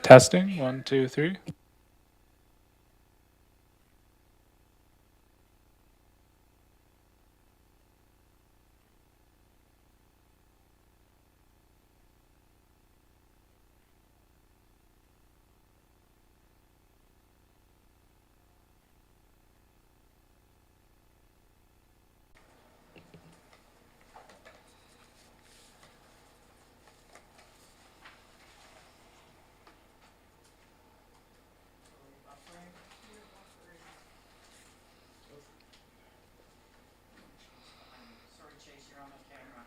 Testing, 1, 2, 3. Sorry, Chase, you're on the camera.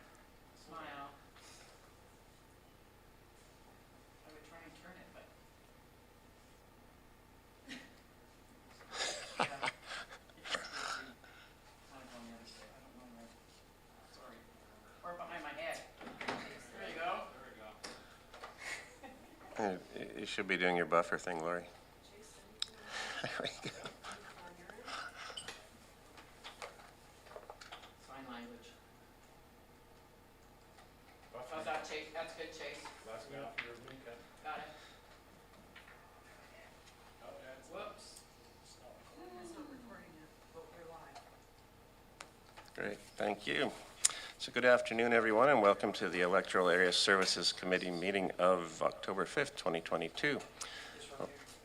Smile. I would try and turn it, but. Yeah. Mine's on the other side. I don't know where. Sorry. Or behind my head. There you go. You should be doing your buffer thing, Lori. There we go. Sign language. How's that, Chase? That's good, Chase. That's good. Got it. Whoops. It's not recording yet, but we're live. Great, thank you. So good afternoon, everyone, and welcome to the Electoral Area Services Committee meeting of October 5th, 2022,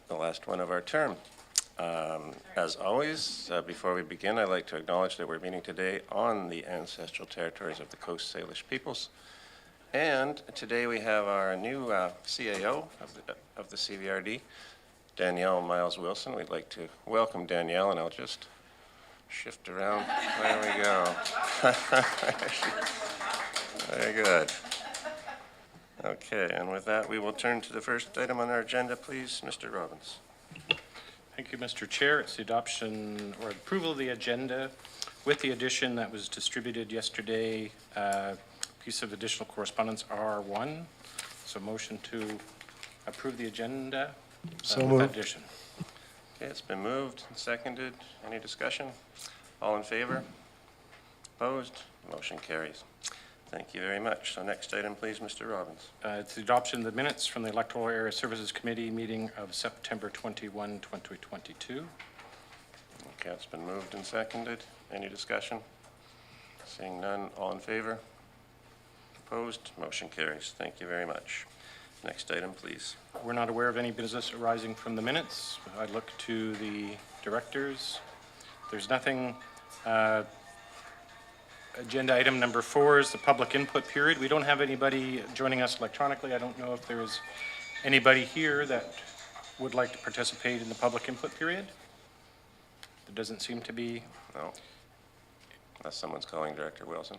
the last one of our term. As always, before we begin, I'd like to acknowledge that we're meeting today on the ancestral territories of the Coast Salish peoples. And today we have our new CAO of the CVRD, Danielle Miles Wilson. We'd like to welcome Danielle, and I'll just shift around. There we go. Very good. Okay, and with that, we will turn to the first item on our agenda, please, Mr. Robbins. Thank you, Mr. Chair. It's the adoption or approval of the agenda with the addition that was distributed yesterday, piece of additional correspondence R1. So motion to approve the agenda with that addition. Okay, it's been moved and seconded. Any discussion? All in favor? Opposed? Motion carries. Thank you very much. So next item, please, Mr. Robbins. It's the adoption of the minutes from the Electoral Area Services Committee meeting of September 21, 2022. Okay, it's been moved and seconded. Any discussion? Seeing none, all in favor? Opposed? Motion carries. Thank you very much. Next item, please. We're not aware of any business arising from the minutes. I look to the directors. There's nothing. Agenda item number 4 is the public input period. We don't have anybody joining us electronically. I don't know if there's anybody here that would like to participate in the public input period. There doesn't seem to be. No. Unless someone's calling Director Wilson.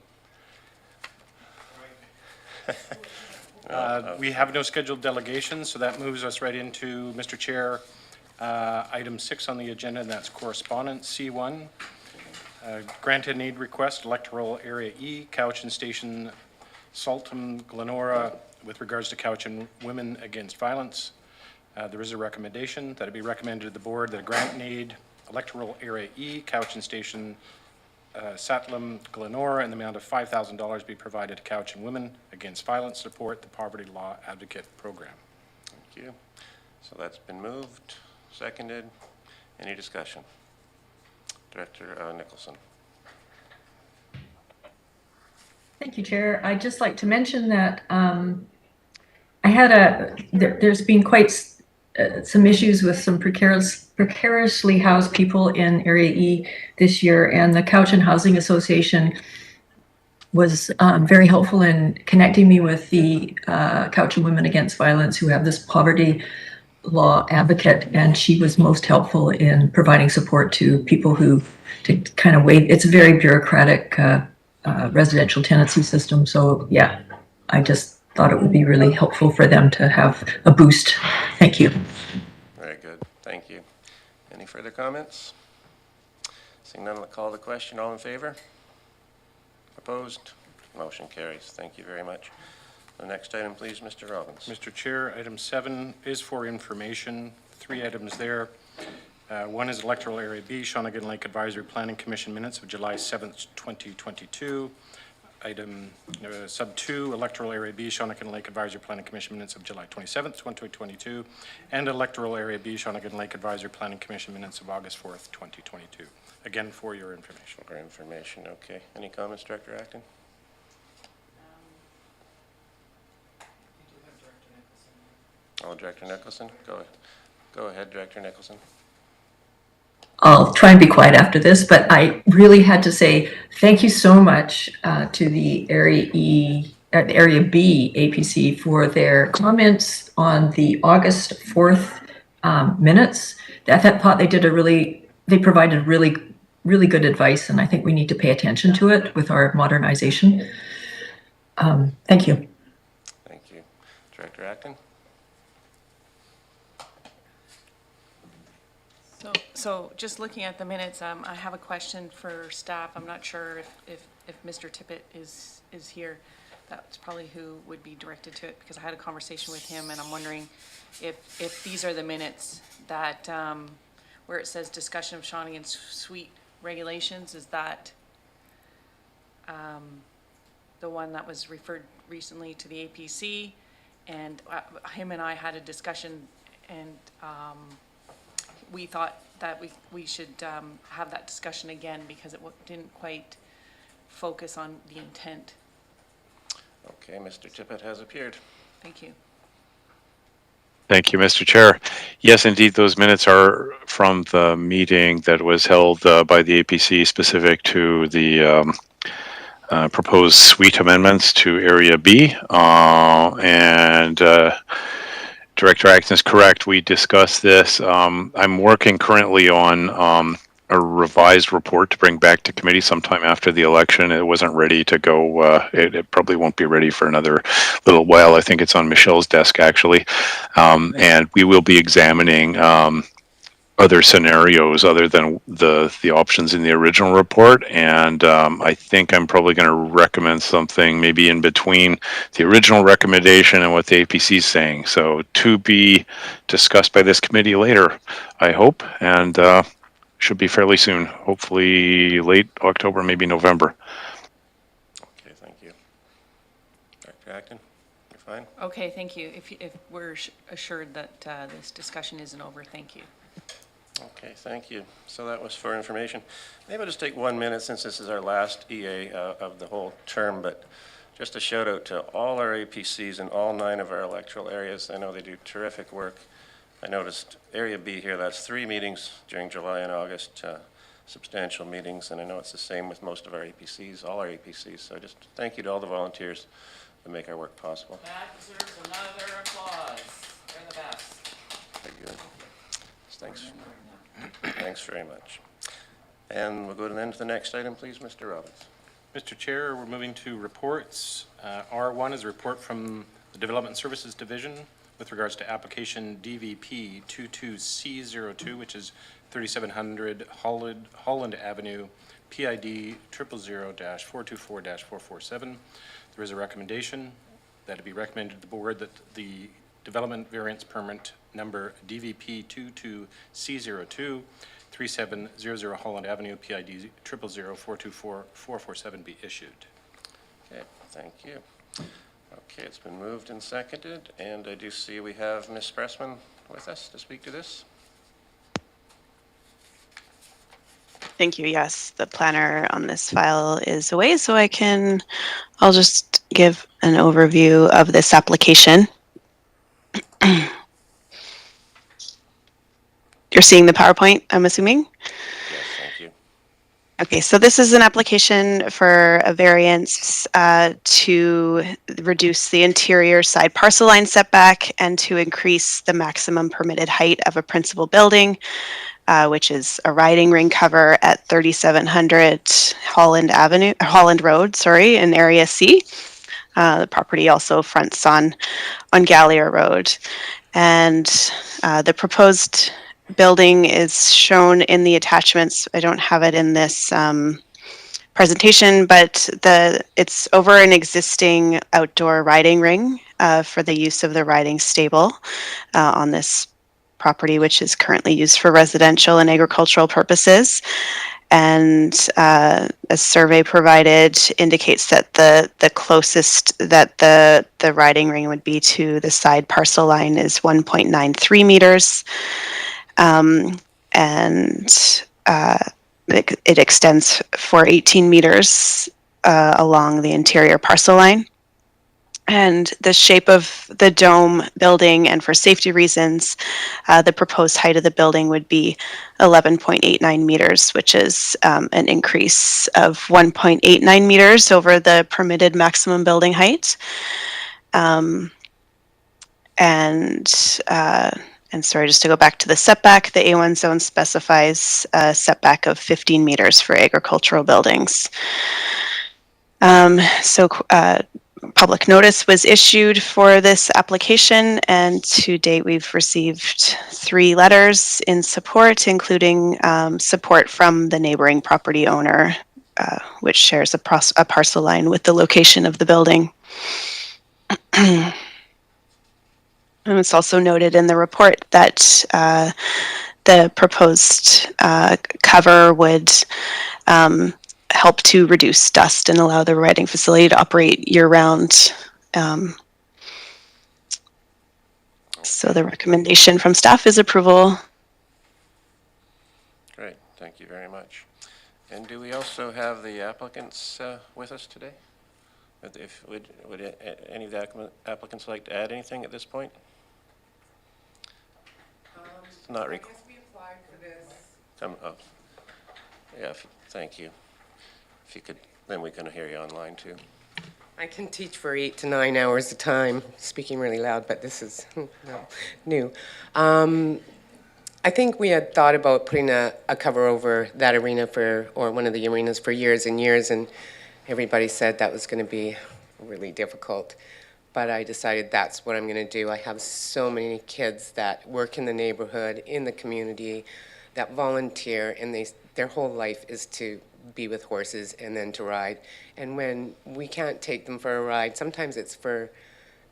We have no scheduled delegations, so that moves us right into, Mr. Chair, item 6 on the agenda, and that's correspondence C1. Granted need request, Electoral Area E, Couch and Station Saltham, Glenora, with regards to Couch and Women Against Violence. There is a recommendation that it be recommended to the board that a grant need, Electoral Area E, Couch and Station Saltham, Glenora, in the amount of $5,000 be provided to Couch and Women Against Violence support the Poverty Law Advocate Program. Thank you. So that's been moved, seconded. Any discussion? Director Nicholson. Thank you, Chair. I'd just like to mention that there's been quite some issues with some precariously housed people in Area E this year, and the Couch and Housing Association was very helpful in connecting me with the Couch and Women Against Violence, who have this poverty law advocate, and she was most helpful in providing support to people who to kind of wait. It's a very bureaucratic residential tenancy system. So yeah, I just thought it would be really helpful for them to have a boost. Thank you. Very good. Thank you. Any further comments? Seeing none, I'll call the question. All in favor? Opposed? Motion carries. Thank you very much. The next item, please, Mr. Robbins. Mr. Chair, item 7 is for information. 3 items there. One is Electoral Area B, Shawnigan Lake Advisory Planning Commission minutes of July 7th, 2022. item sub 2, Electoral Area B, Shawnigan Lake Advisory Planning Commission minutes of July 27th, 2022, and Electoral Area B, Shawnigan Lake Advisory Planning Commission minutes of August 4th, 2022. Again, for your information. For information, okay. Any comments, Director Acton? You do have Director Nicholson. Oh, Director Nicholson? Go ahead, Director Nicholson. I'll try and be quiet after this, but I really had to say thank you so much to the Area B APC for their comments on the August 4th minutes. I thought they provided really good advice, and I think we need to pay attention to it with our modernization. Thank you. Thank you. Director Acton? So just looking at the minutes, I have a question for staff. I'm not sure if Mr. Tippett is here. That's probably who would be directed to it, because I had a conversation with him, and I'm wondering if these are the minutes that, where it says discussion of Shawnigan Suite regulations, is that the one that was referred recently to the APC? And him and I had a discussion, and we thought that we should have that discussion again, because it didn't quite focus on the intent. Okay, Mr. Tippett has appeared. Thank you. Thank you, Mr. Chair. Yes, indeed, those minutes are from the meeting that was held by the APC specific to the proposed suite amendments to Area B. Director Acton is correct. We discussed this. I'm working currently on a revised report to bring back to committee sometime after the election. It wasn't ready to go. It probably won't be ready for another little while. I think it's on Michelle's desk, actually. And we will be examining other scenarios other than the options in the original report. And I think I'm probably going to recommend something maybe in between the original recommendation and what the APC is saying. So to be discussed by this committee later, I hope, and should be fairly soon, hopefully late October, maybe November. Okay, thank you. Director Acton, you're fine? Okay, thank you. If we're assured that this discussion isn't over, thank you. Okay, thank you. So that was for information. Maybe I'll just take 1 minute, since this is our last EA of the whole term, but just a shout out to all our APCs in all 9 of our electoral areas. I know they do terrific work. I noticed Area B here, that's 3 meetings during July and August, substantial meetings, and I know it's the same with most of our APCs, all our APCs. So just thank you to all the volunteers that make our work possible. That deserves another applause. They're the best. Very good. Thanks. Thanks very much. And we'll go to the next item, please, Mr. Robbins. Mr. Chair, we're moving to reports. R1 is a report from the Development Services Division with regards to application DVP 22C02, which is 3700 Holland Avenue, PID 000-424-447. There is a recommendation that it be recommended to the board that the development variance permit number DVP 22C02 3700 Holland Avenue, PID 000-424-447 be issued. Okay, thank you. Okay, it's been moved and seconded, and I do see we have Ms. Pressman with us to speak to this. Thank you. Yes, the planner on this file is away, so I'll just give an overview of this application. You're seeing the PowerPoint, I'm assuming? Yes, thank you. Okay, so this is an application for a variance to reduce the interior side parcel line setback and to increase the maximum permitted height of a principal building, which is a riding ring cover at 3700 Holland Road, in Area C. The property also fronts on Gallier Road. And the proposed building is shown in the attachments. I don't have it in this presentation, but it's over an existing outdoor riding ring for the use of the riding stable on this property, which is currently used for residential and agricultural purposes. and a survey provided indicates that the closest that the riding ring would be to the side parcel line is 1.93 meters, and it extends for 18 meters along the interior parcel line. And the shape of the dome building, and for safety reasons, the proposed height of the building would be 11.89 meters, which is an increase of 1.89 meters over the permitted maximum building height. And sorry, just to go back to the setback, the A1 zone specifies a setback of 15 meters for agricultural buildings. Public notice was issued for this application, and to date we've received 3 letters in support, including support from the neighboring property owner, which shares a parcel line with the location of the building. And it's also noted in the report that the proposed cover would help to reduce dust and allow the riding facility to operate year-round. So the recommendation from staff is approval. Great, thank you very much. And do we also have the applicants with us today? Would any of the applicants like to add anything at this point? It's not I guess we applied for this. oh. Yeah, thank you. If you could, then we can hear you online too. I can teach for 8 to 9 hours a time, speaking really loud, but this is new. I think we had thought about putting a cover over that arena or one of the arenas for years and years, and everybody said that was going to be really difficult. But I decided that's what I'm going to do. I have so many kids that work in the neighborhood, in the community, that volunteer, and their whole life is to be with horses and then to ride. And when we can't take them for a ride, sometimes it's for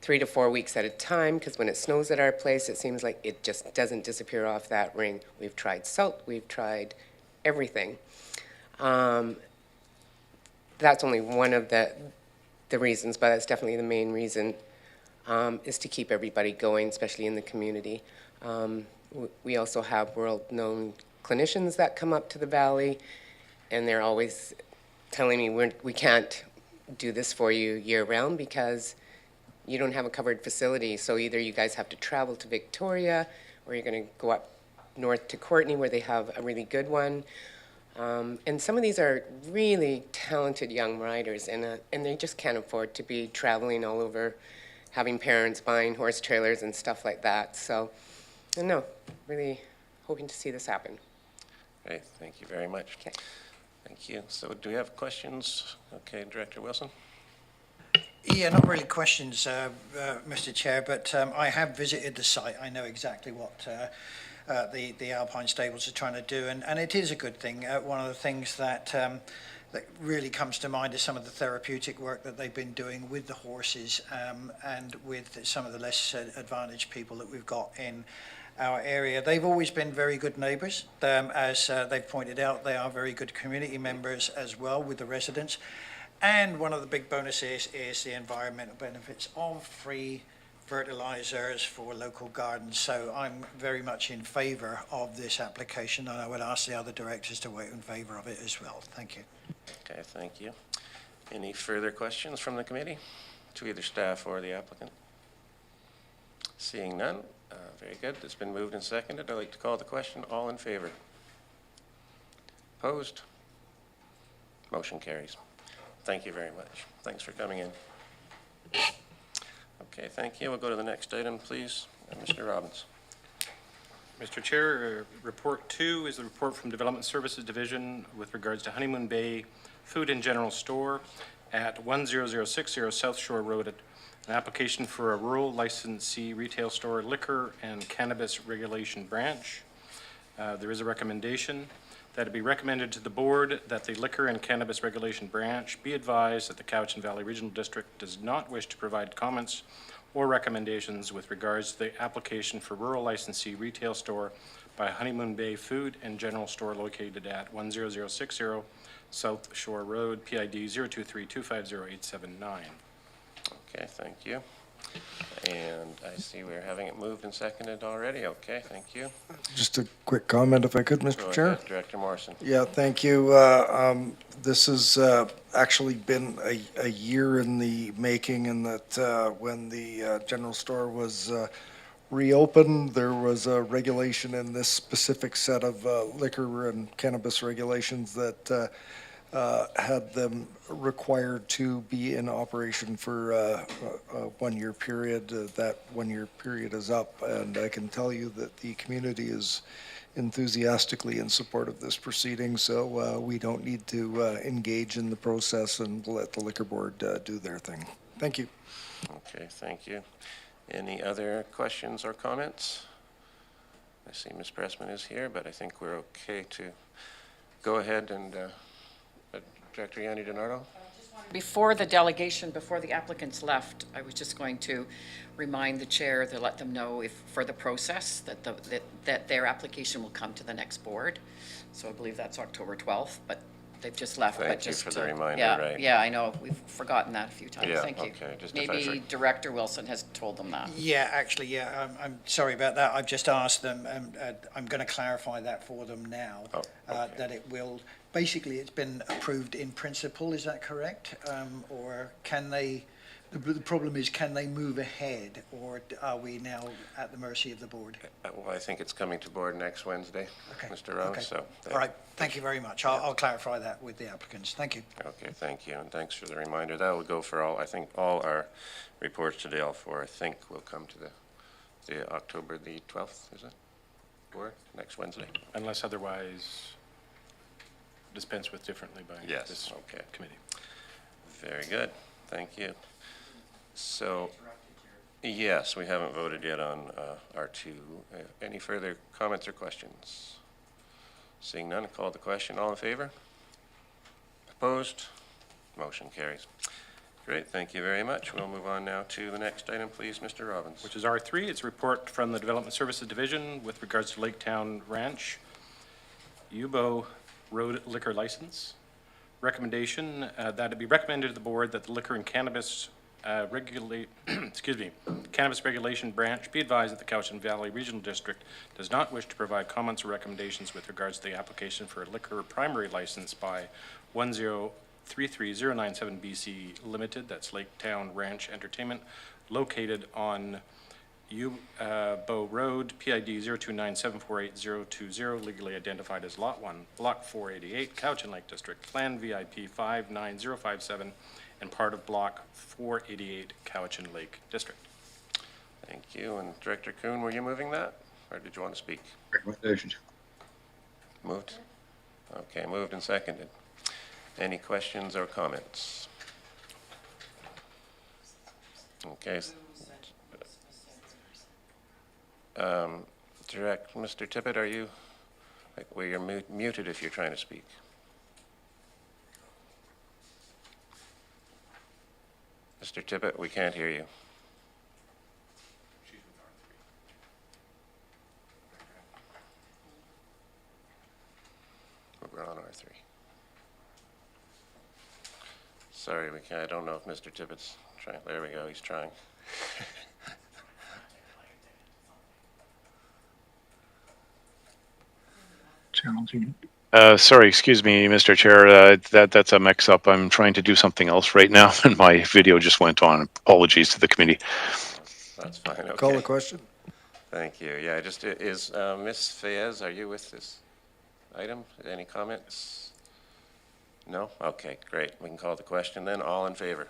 3 to 4 weeks at a time, because when it snows at our place, it seems like it just doesn't disappear off that ring. We've tried salt, we've tried everything. That's only one of the reasons, but that's definitely the main reason, is to keep everybody going, especially in the community. We also have world-known clinicians that come up to the valley, and they're always telling me we can't do this for you year-round because you don't have a covered facility. So either you guys have to travel to Victoria, or you're going to go up north to Courtenay where they have a really good one. And some of these are really talented young riders, and they just can't afford to be traveling all over, having parents buying horse trailers and stuff like that. So, no, really hoping to see this happen. Great, thank you very much. Okay. Thank you. So do we have questions? Okay, Director Wilson? Yeah, not really questions, Mr. Chair, but I have visited the site. I know exactly what the Alpine Stables are trying to do, and it is a good thing. One of the things that really comes to mind is some of the therapeutic work that they've been doing with the horses and with some of the less advantaged people that we've got in our area. They've always been very good neighbours. As they've pointed out, they are very good community members as well with the residents. And one of the big bonuses is the environmental benefits of free fertilizers for local gardens. So I'm very much in favour of this application, and I would ask the other directors to vote in favour of it as well. Thank you. Okay, thank you. Any further questions from the committee to either staff or the applicant? Seeing none, very good. It's been moved and seconded. I'd like to call the question. All in favour? Opposed? Motion carries. Thank you very much. Thanks for coming in. Okay, thank you. We'll go to the next item, please. Mr. Robbins. Mr. Chair, report 2 is the report from Development Services Division with regards to Honeymoon Bay Food and General Store at 10060 South Shore Road, an application for a rural licensee retail store liquor and cannabis regulation branch. There is a recommendation that it be recommended to the board that the liquor and cannabis regulation branch be advised that the Cowichan Valley Regional District does not wish to provide comments or recommendations with regards to the application for rural licensee retail store by Honeymoon Bay Food and General Store located at 10060 South Shore Road, PID 023-250-879. Okay, thank you. And I see we're having it moved and seconded already. Okay, thank you. Just a quick comment, if I could, Go Mr. Chair. ahead, Director Morrison. Yeah, thank you. This has actually been a year in the making, in that when the general store was reopened, there was a regulation in this specific set of liquor and cannabis regulations that had them required to be in operation for a one-year period. That one-year period is up, and I can tell you that the community is enthusiastically in support of this proceeding, so we don't need to engage in the process, and we'll let the liquor board do their thing. Thank you. Okay, thank you. Any other questions or comments? I see Ms. Pressman is here, but I think we're okay to go ahead and, Director Yanni DiNardo? Before the delegation, before the applicants left, I was just going to remind the chair to let them know if, for the process, that their application will come to the next board. So I believe that's October 12th, but they've just left. Thank but you just for the reminder, yeah, right. Yeah, I know, we've forgotten that a few times. Yeah, Thank you. okay, just if I Maybe Director Wilson has told them that. Yeah, actually, yeah, I'm sorry about that. I've just asked them, and I'm going to clarify that for them now. Oh, okay. That it will, basically, it's been approved in principle, is that correct? Or can they, the problem is, can they move ahead, or are we now at the mercy of the board? Well, I think it's coming to board next Wednesday, Okay. Mr. Rose, Okay. so. All right, thank you very much. I'll clarify that with the applicants. Thank you. Okay, thank you, and thanks for the reminder. That will go for all, I think, all our reports today, all four, I think, will come to the October the 12th, is it? Or next Wednesday? Unless otherwise dispensed with differently by Yes, this okay. committee. Very good, thank you. So, yes, we haven't voted yet on R2. Any further comments or questions? Seeing none, call the question. All in favor? Opposed? Motion carries. Great, thank you very much. We'll move on now to the next item, please, Mr. Robbins. Which is R3. It's a report from the Development Services Division with regards to Laketown Ranch, Yubo Road liquor license. Recommendation that it be recommended to the board that the liquor and cannabis Cannabis Regulation Branch be advised that the Cowichan Valley Regional District does not wish to provide comments or recommendations with regards to the application for a liquor primary license by 1033097 BC Limited, that's Laketown Ranch Entertainment, located on Yubo Road, PID 029748020, legally identified as Lot 1, Block 488, Cowichan Lake District, Plan VIP 59057, and part of Block 488, Cowichan Lake District. Thank you. And Director Kuhn, were you moving that, or did you want to speak? Recommendations. Moved? Okay, moved and seconded. Any questions or comments? Okay. Mr. Tippett, are you, well, you're muted if you're trying to speak. Mr. Tippett, we can't hear you. We're on R3. Sorry, we can't, I don't know if Mr. Tippett's trying, there we go, he's trying. Challenging. Sorry, excuse me, Mr. Chair, that's a mix-up. I'm trying to do something else right now, and my video just went on. Apologies to the committee. That's fine, okay. Call the question. Thank you. Yeah, just, is Ms. Fayez, are you with this item? Any comments? No? Okay, great. We can call the question then. All in favor?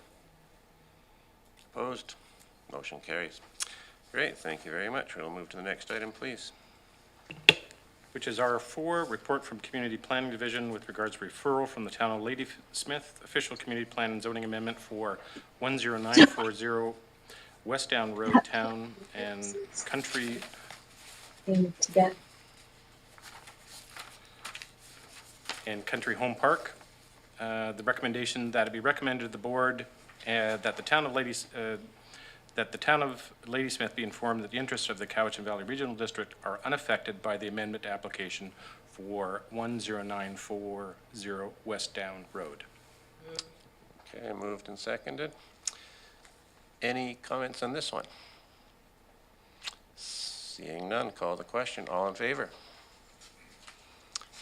Opposed? Motion carries. Great, thank you very much. We'll move to the next item, please. Which is R4, report from Community Planning Division with regards to referral from the town of Ladysmith, official community plan and zoning amendment for 10940 West Down Road, Town and Country. And Country Home Park. The recommendation that it be recommended to the board that the town of that the town of Ladysmith be informed that the interests of the Cowichan Valley Regional District are unaffected by the amendment application for 10940 West Down Road. Okay, moved and seconded. Any comments on this one? Seeing none, call the question. All in favor?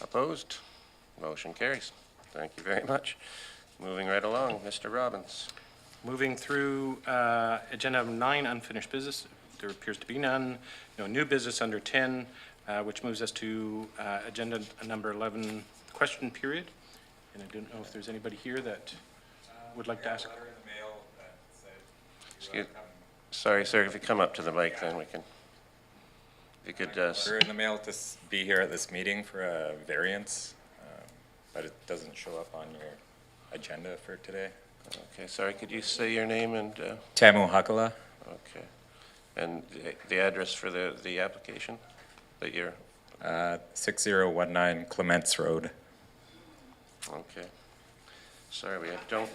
Opposed? Motion carries. Thank you very much. Moving right along, Mr. Robbins. Moving through agenda item 9, unfinished business. There appears to be none. No new business under 10, which moves us to agenda number 11, question period. And I don't know if there's anybody here that would like to ask. Sorry, sir, if you come up to the mic, then we can, if you could, We're in the mail to be here at this meeting for a variance, but it doesn't show up on your agenda for today. okay, sorry, could you say your name and, Tamu Hakala, okay. And the address for the application that you're, 6019 Clements Road. okay. Sorry, we don't,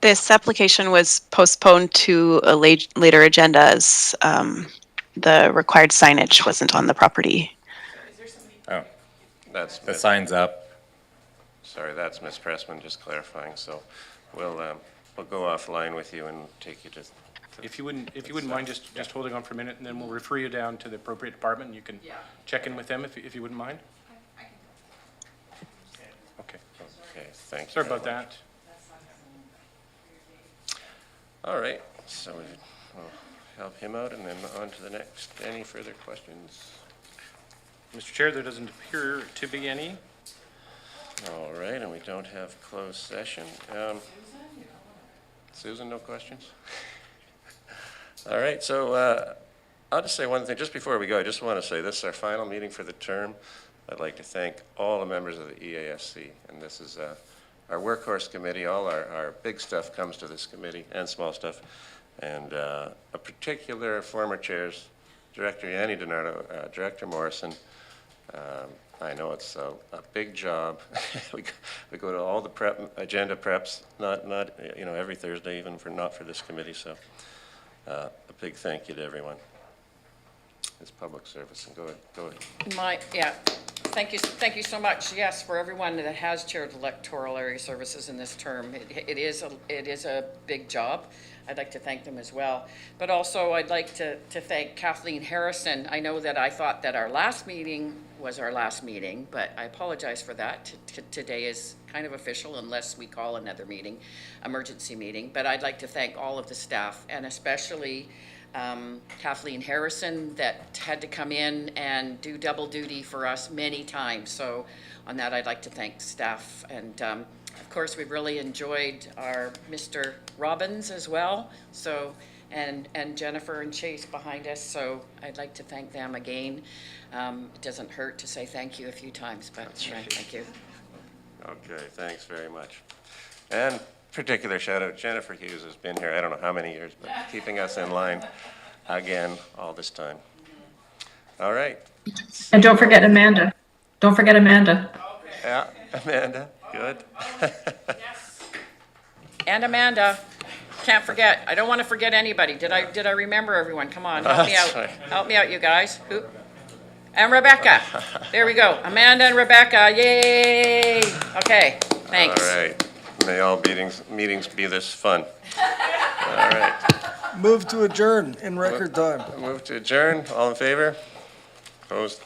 This application was postponed to a later agenda as the required signage wasn't on the property. Oh, that's, the sign's up. sorry, that's Ms. Pressman just clarifying, so we'll go offline with you and take you to. If you wouldn't mind just holding on for a minute, and then we'll refer you down to the appropriate department, and you can check in with them if you wouldn't mind. Okay. Okay, thank you. Sorry about that. All right, so we'll help him out and then on to the next. Any further questions? Mr. Chair, there doesn't appear to be any. All right, and we don't have closed session. Susan, no questions? All right, so I'll just say one thing. Just before we go, I just want to say this is our final meeting for the term. I'd like to thank all the members of the EASC, and this is our workhorse committee. All our big stuff comes to this committee, and small stuff. And a particular former chairs, Director Yanni DiNardo, Director Morrison. I know it's a big job. we go to all the agenda preps, not every Thursday, even not for this committee. So a big thank you to everyone. It's public service. And go ahead. Thank you so much. Yes, for everyone that has chaired electoral area services in this term, it is a big job. I'd like to thank them as well. But also, I'd like to thank Kathleen Harrison. I know that I thought that our last meeting was our last meeting, but I apologize for that. Today is kind of official unless we call another meeting, emergency meeting. But I'd like to thank all of the staff, and especially Kathleen Harrison, that had to come in and do double duty for us many times. So on that, I'd like to thank staff. And of course, we've really enjoyed our Mr. Robbins as well. So, and Jennifer and Chase behind us. So I'd like to thank them again. It doesn't hurt to say thank you a few times, but thank you. Okay, thanks very much. And particular shout out, Jennifer Hughes has been here, I don't know how many years, but keeping us in line again all this time. All right. And don't forget Amanda. Don't forget Amanda. Yeah, Amanda, good. Yes. And Amanda, can't forget. I don't want to forget anybody. Did I remember everyone? Come on, help me out. Right. Help me out, you guys. Who? And Rebecca. There we go. Amanda and Rebecca. Yay. Okay, thanks. All right. May all meetings be this fun. All right. Move to adjourn in record time. Move to adjourn. All in favor? Opposed?